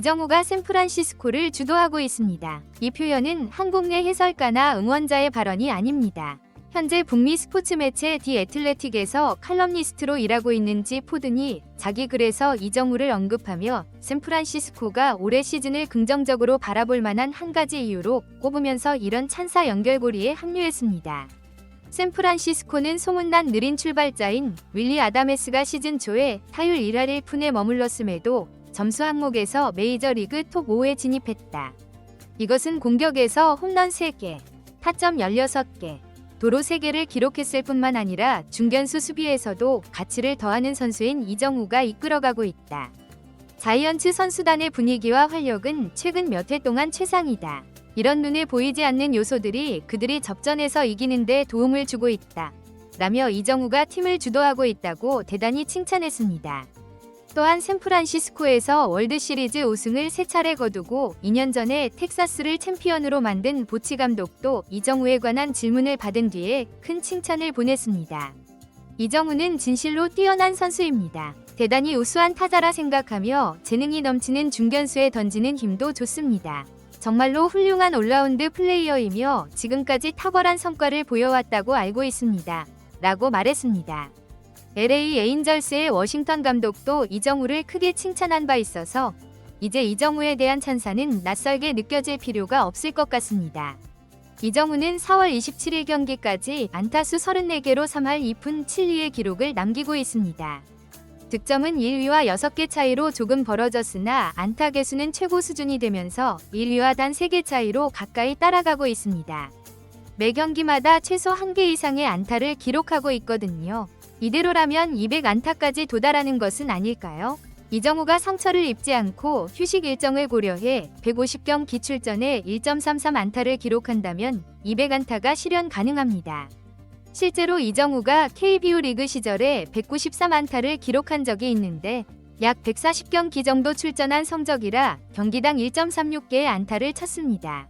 이정우가 샌프란시스코를 주도하고 있습니다. 이 표현은 한국 내 해설가나 응원자의 발언이 아닙니다. 현재 북미 스포츠 매체 디 애틀레틱에서 칼럼니스트로 일하고 있는 지 포든이 자기 글에서 이정우를 언급하며 샌프란시스코가 올해 시즌을 긍정적으로 바라볼 만한 한 가지 이유로 꼽으면서 이런 찬사 연결고리에 합류했습니다. 샌프란시스코는 소문난 느린 출발자인 윌리 아다메스가 시즌 초에 타율 1할 1푼에 머물렀음에도 점수 항목에서 메이저리그 톱 5에 진입했다. 이것은 공격에서 홈런 3개, 타점 16개, 도루 3개를 기록했을 뿐만 아니라 중견수 수비에서도 가치를 더하는 선수인 이정우가 이끌어가고 있다. 자이언츠 선수단의 분위기와 활력은 최근 몇 해 동안 최상이다. 이런 눈에 보이지 않는 요소들이 그들이 접전에서 이기는 데 도움을 주고 있다. 라며 이정우가 팀을 주도하고 있다고 대단히 칭찬했습니다. 또한 샌프란시스코에서 월드시리즈 우승을 3차례 거두고 2년 전에 텍사스를 챔피언으로 만든 보치 감독도 이정우에 관한 질문을 받은 뒤에 큰 칭찬을 보냈습니다. 이정우는 진실로 뛰어난 선수입니다. 대단히 우수한 타자라 생각하며 재능이 넘치는 중견수에 던지는 힘도 좋습니다. 정말로 훌륭한 올라운드 플레이어이며 지금까지 탁월한 성과를 보여왔다고 알고 있습니다. 라고 말했습니다. LA 에인절스의 워싱턴 감독도 이정우를 크게 칭찬한 바 있어서 이제 이정우에 대한 찬사는 낯설게 느껴질 필요가 없을 것 같습니다. 이정우는 4월 27일 경기까지 안타수 34개로 3할 2푼 7리의 기록을 남기고 있습니다. 득점은 1위와 6개 차이로 조금 벌어졌으나 안타 개수는 최고 수준이 되면서 1위와 단 3개 차이로 가까이 따라가고 있습니다. 매 경기마다 최소 1개 이상의 안타를 기록하고 있거든요. 이대로라면 200안타까지 도달하는 것은 아닐까요? 이정우가 상처를 입지 않고 휴식 일정을 고려해 150경 기출전에 1.33안타를 기록한다면 200안타가 실현 가능합니다. 실제로 이정우가 KBO 리그 시절에 193안타를 기록한 적이 있는데 약 140경기 정도 출전한 성적이라 경기당 1.36개의 안타를 쳤습니다.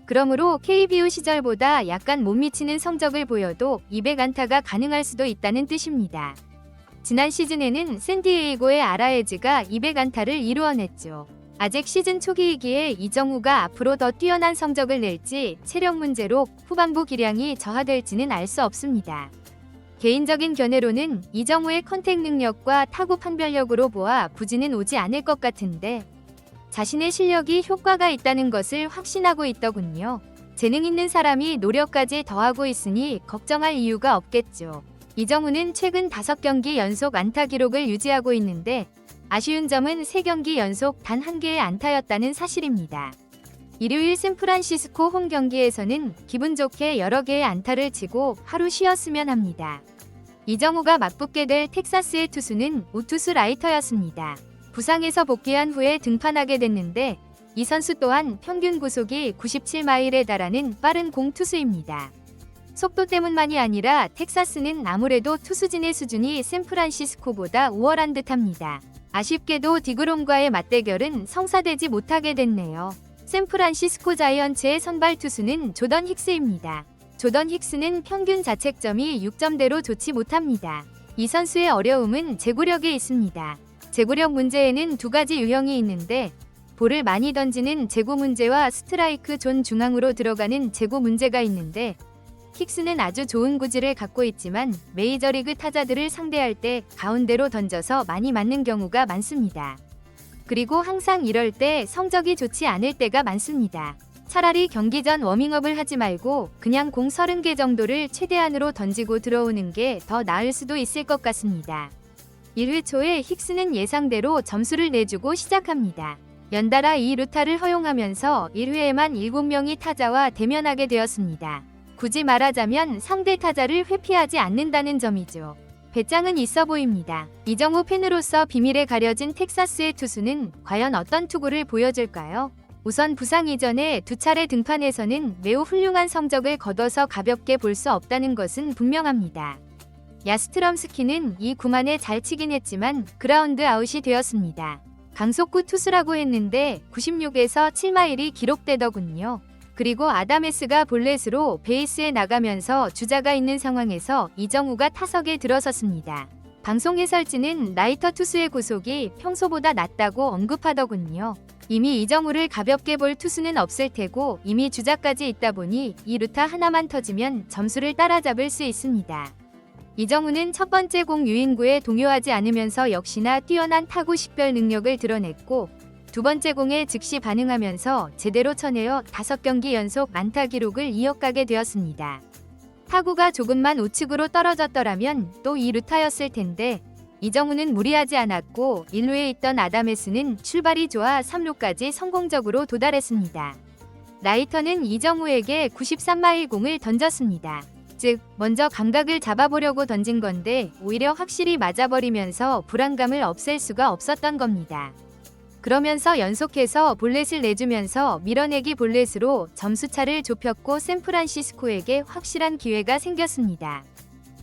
그러므로 KBO 시절보다 약간 못 미치는 성적을 보여도 200안타가 가능할 수도 있다는 뜻입니다. 지난 시즌에는 샌디에이고의 아라에즈가 200안타를 이루어냈죠. 아직 시즌 초기이기에 이정우가 앞으로 더 뛰어난 성적을 낼지 체력 문제로 후반부 기량이 저하될지는 알 수 없습니다. 개인적인 견해로는 이정우의 컨택 능력과 타구 판별력으로 보아 부진은 오지 않을 것 같은데 자신의 실력이 효과가 있다는 것을 확신하고 있더군요. 재능 있는 사람이 노력까지 더하고 있으니 걱정할 이유가 없겠죠. 이정우는 최근 5경기 연속 안타 기록을 유지하고 있는데 아쉬운 점은 3경기 연속 단 1개의 안타였다는 사실입니다. 일요일 샌프란시스코 홈 경기에서는 기분 좋게 여러 개의 안타를 치고 하루 쉬었으면 합니다. 이정우가 맞붙게 될 텍사스의 투수는 우투수 라이터였습니다. 부상에서 복귀한 후에 등판하게 됐는데 이 선수 또한 평균 구속이 97마일에 달하는 빠른 공투수입니다. 속도 때문만이 아니라 텍사스는 아무래도 투수진의 수준이 샌프란시스코보다 우월한 듯합니다. 아쉽게도 디그롬과의 맞대결은 성사되지 못하게 됐네요. 샌프란시스코 자이언츠의 선발 투수는 조던 힉스입니다. 조던 힉스는 평균 자책점이 6점대로 좋지 못합니다. 이 선수의 어려움은 제구력에 있습니다. 제구력 문제에는 두 가지 유형이 있는데 볼을 많이 던지는 제구 문제와 스트라이크 존 중앙으로 들어가는 제구 문제가 있는데 힉스는 아주 좋은 구질을 갖고 있지만 메이저리그 타자들을 상대할 때 가운데로 던져서 많이 맞는 경우가 많습니다. 그리고 항상 이럴 때 성적이 좋지 않을 때가 많습니다. 차라리 경기 전 워밍업을 하지 말고 그냥 공 30개 정도를 최대한으로 던지고 들어오는 게 더 나을 수도 있을 것 같습니다. 1회 초에 힉스는 예상대로 점수를 내주고 시작합니다. 연달아 2루타를 허용하면서 1회에만 7명이 타자와 대면하게 되었습니다. 굳이 말하자면 상대 타자를 회피하지 않는다는 점이죠. 배짱은 있어 보입니다. 이정우 팬으로서 비밀에 가려진 텍사스의 투수는 과연 어떤 투구를 보여줄까요? 우선 부상 이전에 2차례 등판에서는 매우 훌륭한 성적을 거둬서 가볍게 볼 수 없다는 것은 분명합니다. 야스트럼스키는 이 구만에 잘 치긴 했지만 그라운드 아웃이 되었습니다. 강속구 투수라고 했는데 96에서 7마일이 기록되더군요. 그리고 아다메스가 볼넷으로 베이스에 나가면서 주자가 있는 상황에서 이정우가 타석에 들어섰습니다. 방송 해설진은 라이터 투수의 구속이 평소보다 낮다고 언급하더군요. 이미 이정우를 가볍게 볼 투수는 없을 테고 이미 주자까지 있다 보니 이 루타 하나만 터지면 점수를 따라잡을 수 있습니다. 이정우는 첫 번째 공 유인구에 동요하지 않으면서 역시나 뛰어난 타구 식별 능력을 드러냈고 두 번째 공에 즉시 반응하면서 제대로 쳐내어 5경기 연속 안타 기록을 이어가게 되었습니다. 타구가 조금만 우측으로 떨어졌더라면 또 이 루타였을 텐데 이정우는 무리하지 않았고 1루에 있던 아담에스는 출발이 좋아 3루까지 성공적으로 도달했습니다. 라이터는 이정우에게 93마일 공을 던졌습니다. 즉 먼저 감각을 잡아보려고 던진 건데 오히려 확실히 맞아버리면서 불안감을 없앨 수가 없었던 겁니다. 그러면서 연속해서 볼넷을 내주면서 밀어내기 볼넷으로 점수차를 좁혔고 샌프란시스코에게 확실한 기회가 생겼습니다.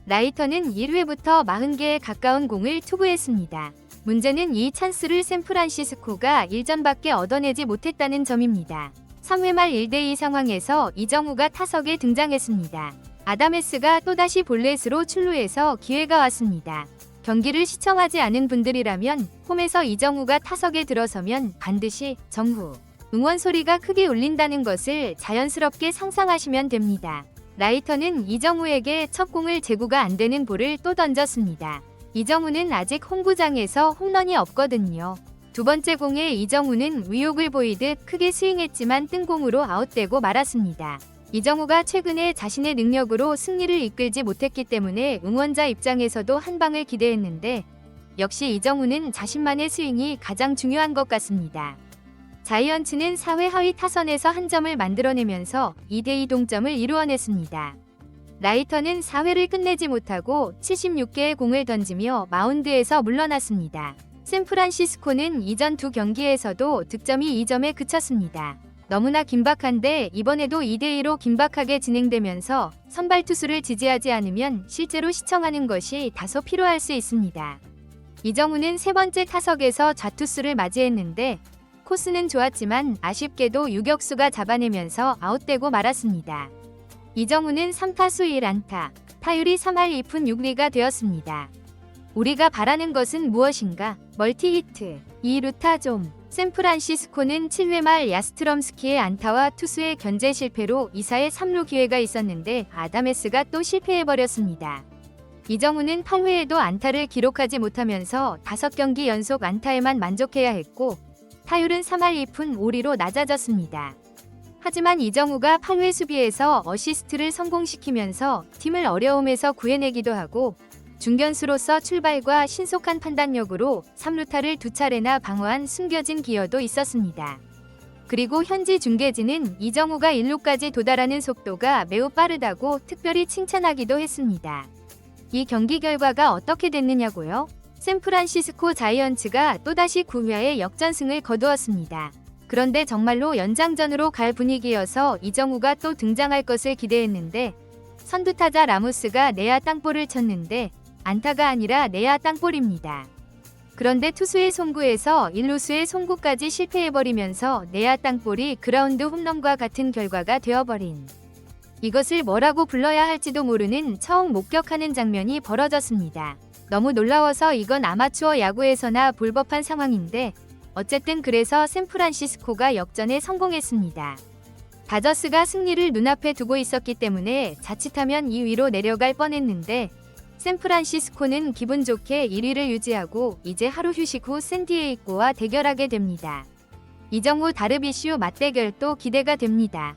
라이터는 1회부터 40개에 가까운 공을 투구했습니다. 문제는 이 찬스를 샌프란시스코가 1점밖에 얻어내지 못했다는 점입니다. 3회 말 1대2 상황에서 이정우가 타석에 등장했습니다. 아담에스가 또다시 볼넷으로 출루해서 기회가 왔습니다. 경기를 시청하지 않은 분들이라면 홈에서 이정우가 타석에 들어서면 반드시 정후 응원 소리가 크게 울린다는 것을 자연스럽게 상상하시면 됩니다. 라이터는 이정우에게 첫 공을 제구가 안 되는 볼을 또 던졌습니다. 이정우는 아직 홈구장에서 홈런이 없거든요. 두 번째 공에 이정우는 의욕을 보이듯 크게 스윙했지만 뜬공으로 아웃되고 말았습니다. 이정우가 최근에 자신의 능력으로 승리를 이끌지 못했기 때문에 응원자 입장에서도 한 방을 기대했는데 역시 이정우는 자신만의 스윙이 가장 중요한 것 같습니다. 자이언츠는 4회 하위 타선에서 한 점을 만들어내면서 2대2 동점을 이루어냈습니다. 라이터는 4회를 끝내지 못하고 76개의 공을 던지며 마운드에서 물러났습니다. 샌프란시스코는 이전 두 경기에서도 득점이 2점에 그쳤습니다. 너무나 긴박한데 이번에도 2대2로 긴박하게 진행되면서 선발 투수를 지지하지 않으면 실제로 시청하는 것이 다소 피로할 수 있습니다. 이정우는 세 번째 타석에서 좌투수를 맞이했는데 코스는 좋았지만 아쉽게도 유격수가 잡아내면서 아웃되고 말았습니다. 이정우는 3타수 1안타, 타율이 3할 2푼 6리가 되었습니다. 우리가 바라는 것은 무엇인가? 멀티히트, 2루타 좀. 샌프란시스코는 7회 말 야스트럼스키의 안타와 투수의 견제 실패로 2사의 3루 기회가 있었는데 아담에스가 또 실패해버렸습니다. 이정우는 8회에도 안타를 기록하지 못하면서 5경기 연속 안타에만 만족해야 했고 타율은 3할 2푼 5리로 낮아졌습니다. 하지만 이정우가 8회 수비에서 어시스트를 성공시키면서 팀을 어려움에서 구해내기도 하고 중견수로서 출발과 신속한 판단력으로 3루타를 2차례나 방어한 숨겨진 기여도 있었습니다. 그리고 현지 중계진은 이정우가 1루까지 도달하는 속도가 매우 빠르다고 특별히 칭찬하기도 했습니다. 이 경기 결과가 어떻게 됐느냐고요? 샌프란시스코 자이언츠가 또다시 9회에 역전승을 거두었습니다. 그런데 정말로 연장전으로 갈 분위기여서 이정우가 또 등장할 것을 기대했는데 선두타자 라모스가 내야 땅볼을 쳤는데 안타가 아니라 내야 땅볼입니다. 그런데 투수의 송구에서 1루수의 송구까지 실패해버리면서 내야 땅볼이 그라운드 홈런과 같은 결과가 되어버린, 이것을 뭐라고 불러야 할지도 모르는 처음 목격하는 장면이 벌어졌습니다. 너무 놀라워서 이건 아마추어 야구에서나 볼 법한 상황인데 어쨌든 그래서 샌프란시스코가 역전에 성공했습니다. 다저스가 승리를 눈앞에 두고 있었기 때문에 자칫하면 2위로 내려갈 뻔했는데 샌프란시스코는 기분 좋게 1위를 유지하고 이제 하루 휴식 후 샌디에이고와 대결하게 됩니다. 이정우 다르비슈 맞대결도 기대가 됩니다.